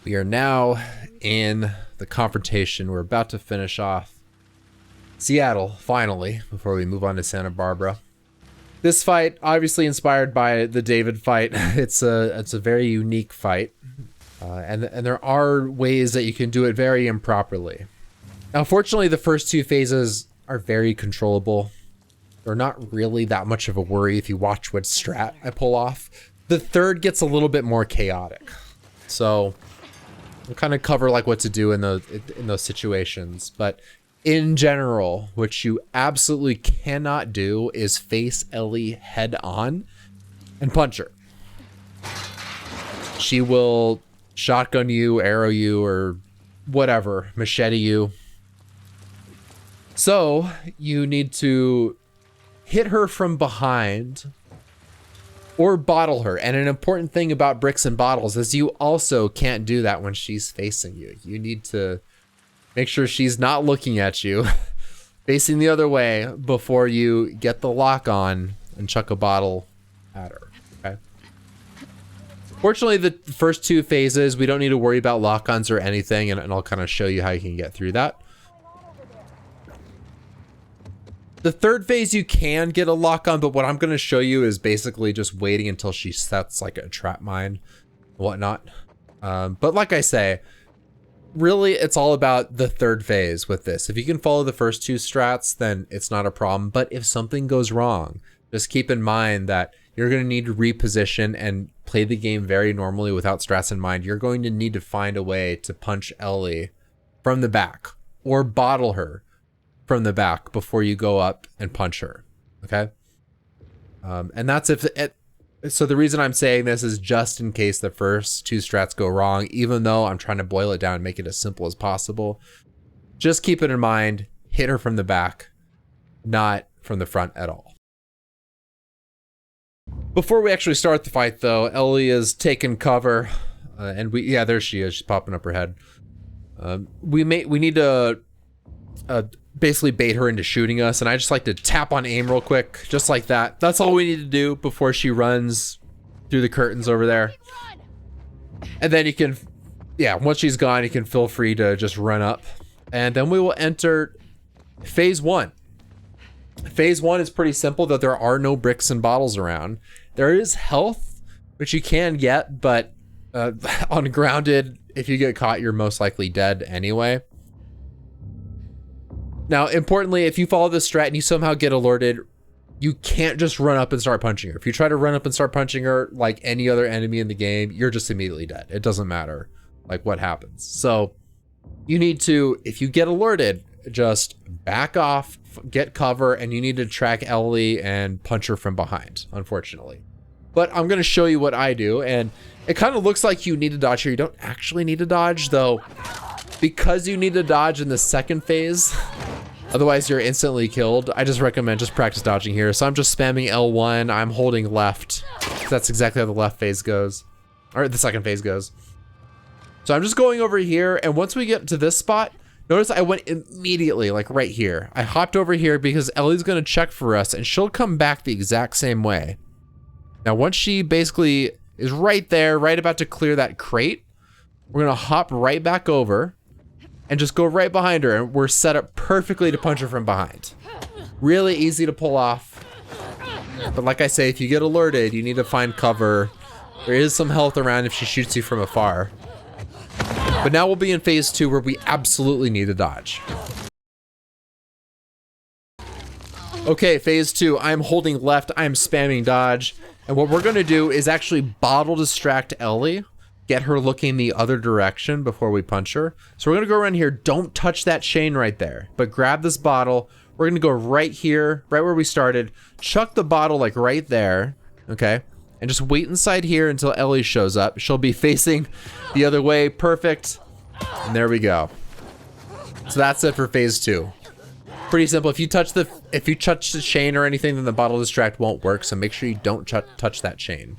We are now in the confrontation. We're about to finish off Seattle, finally, before we move on to Santa Barbara. This fight, obviously inspired by the David fight, it's a very unique fight, and there are ways that you can do it very improperly. Now, fortunately, the first two phases are very controllable. They're not really that much of a worry if you watch what strat I pull off. The third gets a little bit more chaotic, so we'll kind of cover like what to do in those situations. But in general, what you absolutely cannot do is face Ellie head on and punch her. She will shotgun you, arrow you, or whatever, machete you. So you need to hit her from behind or bottle her. And an important thing about bricks and bottles is you also can't do that when she's facing you. You need to make sure she's not looking at you, facing the other way before you get the lock on and chuck a bottle at her, okay? Fortunately, the first two phases, we don't need to worry about lock-ons or anything, and I'll kind of show you how you can get through that. The third phase, you can get a lock on, but what I'm going to show you is basically just waiting until she sets like a trap mine and whatnot. But like I say, really, it's all about the third phase with this. If you can follow the first two strats, then it's not a problem. But if something goes wrong, just keep in mind that you're going to need to reposition and play the game very normally without strats in mind. You're going to need to find a way to punch Ellie from the back or bottle her from the back before you go up and punch her, okay? And that's if it, so the reason I'm saying this is just in case the first two strats go wrong, even though I'm trying to boil it down and make it as simple as possible. Just keep it in mind, hit her from the back, not from the front at all. Before we actually start the fight though, Ellie is taking cover, and yeah, there she is, she's popping up her head. We need to basically bait her into shooting us, and I just like to tap on aim real quick, just like that. That's all we need to do before she runs through the curtains over there. And then you can, yeah, once she's gone, you can feel free to just run up. And then we will enter phase one. Phase one is pretty simple, though there are no bricks and bottles around. There is health, which you can get, but on Grounded, if you get caught, you're most likely dead anyway. Now, importantly, if you follow this strat and you somehow get alerted, you can't just run up and start punching her. If you try to run up and start punching her like any other enemy in the game, you're just immediately dead. It doesn't matter like what happens. So you need to, if you get alerted, just back off, get cover, and you need to track Ellie and punch her from behind, unfortunately. But I'm going to show you what I do, and it kind of looks like you need to dodge here. You don't actually need to dodge, though, because you need to dodge in the second phase. Otherwise, you're instantly killed. I just recommend just practice dodging here. So I'm just spamming L1. I'm holding left. That's exactly how the left phase goes, or the second phase goes. So I'm just going over here, and once we get to this spot, notice I went immediately, like right here. I hopped over here because Ellie's gonna check for us, and she'll come back the exact same way. Now, once she basically is right there, right about to clear that crate, we're gonna hop right back over and just go right behind her, and we're set up perfectly to punch her from behind. Really easy to pull off. But like I say, if you get alerted, you need to find cover. There is some health around if she shoots you from afar. But now we'll be in phase two, where we absolutely need to dodge. Okay, phase two, I'm holding left, I'm spamming dodge. And what we're gonna do is actually bottle distract Ellie, get her looking the other direction before we punch her. So we're gonna go around here, don't touch that chain right there, but grab this bottle. We're gonna go right here, right where we started, chuck the bottle like right there, okay? And just wait inside here until Ellie shows up. She'll be facing the other way, perfect. And there we go. So that's it for phase two. Pretty simple. If you touch the chain or anything, then the bottle distract won't work, so make sure you don't touch that chain.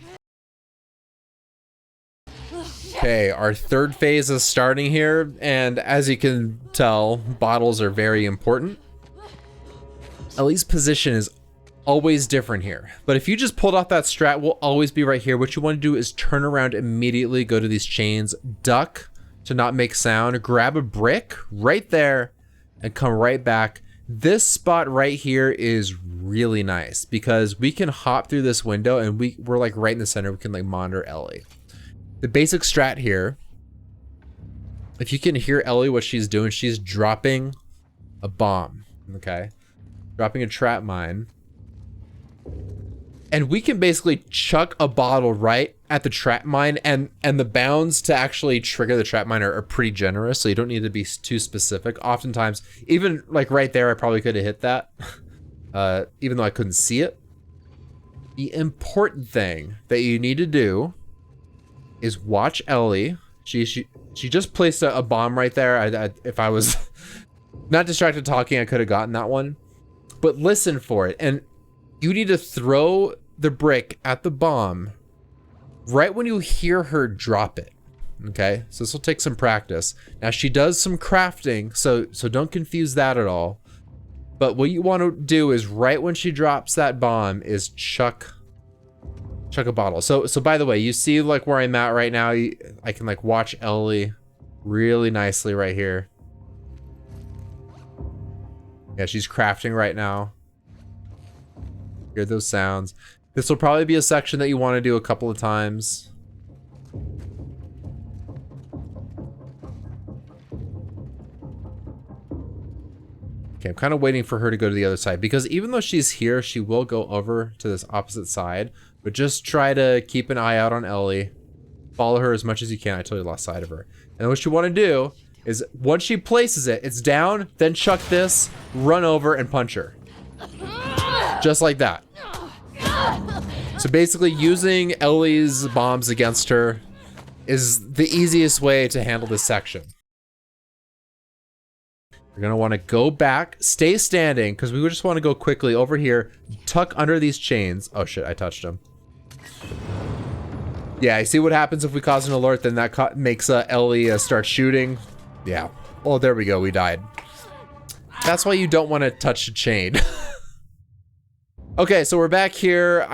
Okay, our third phase is starting here, and as you can tell, bottles are very important. Ellie's position is always different here, but if you just pulled off that strat, we'll always be right here. What you want to do is turn around immediately, go to these chains, duck, to not make sound, grab a brick right there and come right back. This spot right here is really nice because we can hop through this window and we're like right in the center. We can like monitor Ellie. The basic strat here, if you can hear Ellie, what she's doing, she's dropping a bomb, okay? Dropping a trap mine. And we can basically chuck a bottle right at the trap mine, and the bounds to actually trigger the trap mine are pretty generous, so you don't need to be too specific. Oftentimes, even like right there, I probably could have hit that, even though I couldn't see it. The important thing that you need to do is watch Ellie. She just placed a bomb right there. If I was not distracted talking, I could have gotten that one. But listen for it, and you need to throw the brick at the bomb right when you hear her drop it. Okay, so this will take some practice. Now she does some crafting, so don't confuse that at all. But what you want to do is right when she drops that bomb is chuck a bottle. So by the way, you see like where I'm at right now. I can like watch Ellie really nicely right here. Yeah, she's crafting right now. Hear those sounds. This will probably be a section that you want to do a couple of times. Okay, I'm kind of waiting for her to go to the other side because even though she's here, she will go over to this opposite side. But just try to keep an eye out on Ellie. Follow her as much as you can. I totally lost sight of her. And what you want to do is once she places it, it's down, then chuck this, run over and punch her. Just like that. So basically using Ellie's bombs against her is the easiest way to handle this section. You're gonna want to go back, stay standing, because we just want to go quickly over here, tuck under these chains. Oh shit, I touched him. Yeah, I see what happens if we cause an alert, then that makes Ellie start shooting. Yeah. Oh, there we go, we died. That's why you don't want to touch the chain. Okay, so we're back here.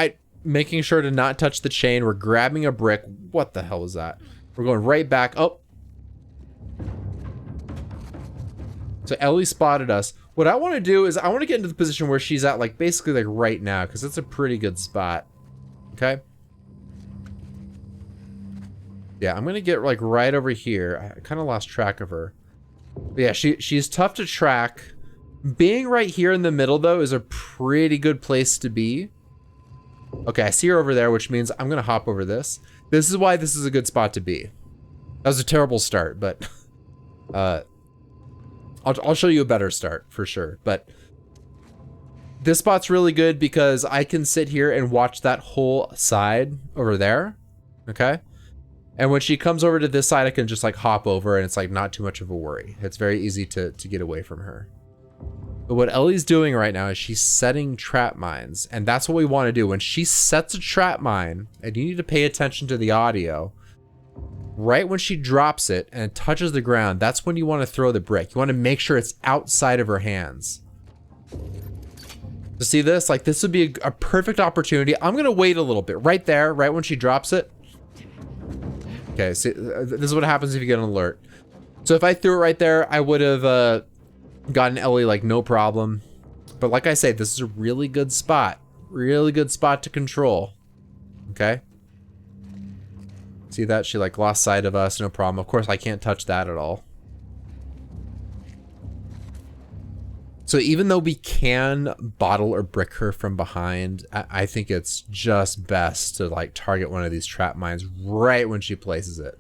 Making sure to not touch the chain. We're grabbing a brick. What the hell was that? We're going right back. Oh. So Ellie spotted us. What I want to do is I want to get into the position where she's at, like basically like right now, because it's a pretty good spot. Okay. Yeah, I'm gonna get like right over here. I kind of lost track of her. But yeah, she's tough to track. Being right here in the middle though is a pretty good place to be. Okay, I see her over there, which means I'm gonna hop over this. This is why this is a good spot to be. That was a terrible start, but I'll show you a better start for sure. But this spot's really good because I can sit here and watch that whole side over there. Okay. And when she comes over to this side, I can just like hop over and it's like not too much of a worry. It's very easy to get away from her. But what Ellie's doing right now is she's setting trap mines, and that's what we want to do. When she sets a trap mine, and you need to pay attention to the audio, right when she drops it and it touches the ground, that's when you want to throw the brick. You want to make sure it's outside of her hands. To see this, like this would be a perfect opportunity. I'm going to wait a little bit right there, right when she drops it. Okay, see, this is what happens if you get an alert. So if I threw it right there, I would have gotten Ellie like no problem. But like I say, this is a really good spot. Really good spot to control. Okay. See that? She like lost sight of us, no problem. Of course, I can't touch that at all. So even though we can bottle or brick her from behind, I think it's just best to like target one of these trap mines right when she places it.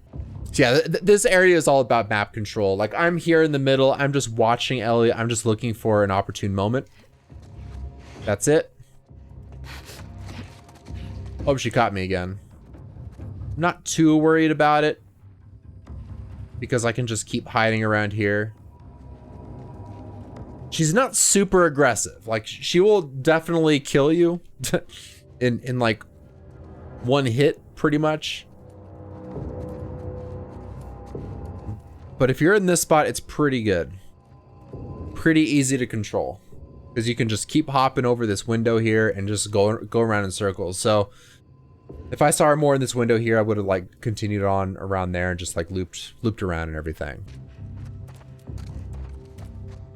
So yeah, this area is all about map control. Like I'm here in the middle, I'm just watching Ellie, I'm just looking for an opportune moment. That's it. Oh, she caught me again. I'm not too worried about it because I can just keep hiding around here. She's not super aggressive. Like she will definitely kill you in like one hit pretty much. But if you're in this spot, it's pretty good. Pretty easy to control because you can just keep hopping over this window here and just go around in circles. So If I saw her more in this window here, I would have like continued on around there and just like looped around and everything.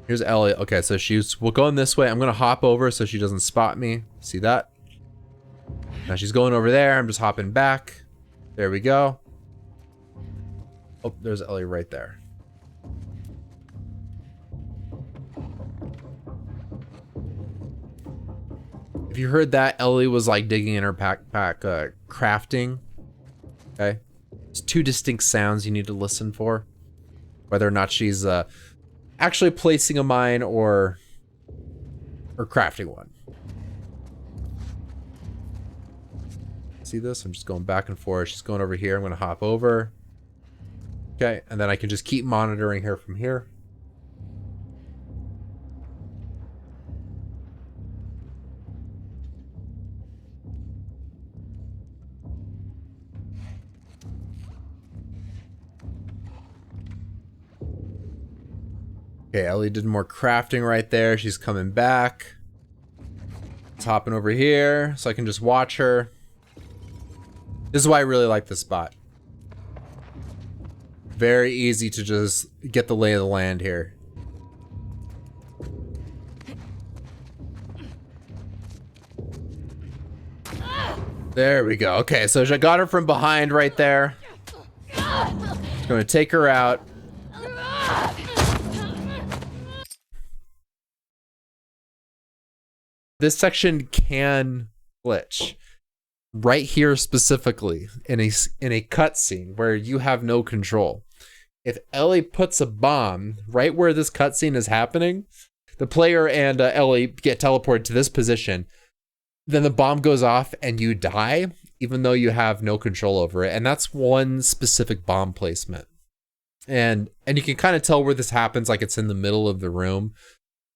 Here's Ellie. Okay, so we're going this way. I'm gonna hop over so she doesn't spot me. See that? Now she's going over there. I'm just hopping back. There we go. Oh, there's Ellie right there. If you heard that, Ellie was like digging in her backpack, crafting. Okay, it's two distinct sounds you need to listen for, whether or not she's actually placing a mine or crafting one. See this? I'm just going back and forth. She's going over here. I'm gonna hop over. Okay, and then I can just keep monitoring her from here. Okay, Ellie did more crafting right there. She's coming back. It's hopping over here so I can just watch her. This is why I really like this spot. Very easy to just get the lay of the land here. There we go. Okay, so I got her from behind right there. Just gonna take her out. This section can glitch. Right here specifically, in a cutscene where you have no control. If Ellie puts a bomb right where this cutscene is happening, the player and Ellie get teleported to this position, then the bomb goes off and you die, even though you have no control over it. And that's one specific bomb placement. And you can kind of tell where this happens, like it's in the middle of the room.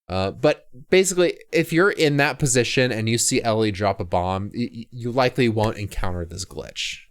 But basically, if you're in that position and you see Ellie drop a bomb, you likely won't encounter this glitch.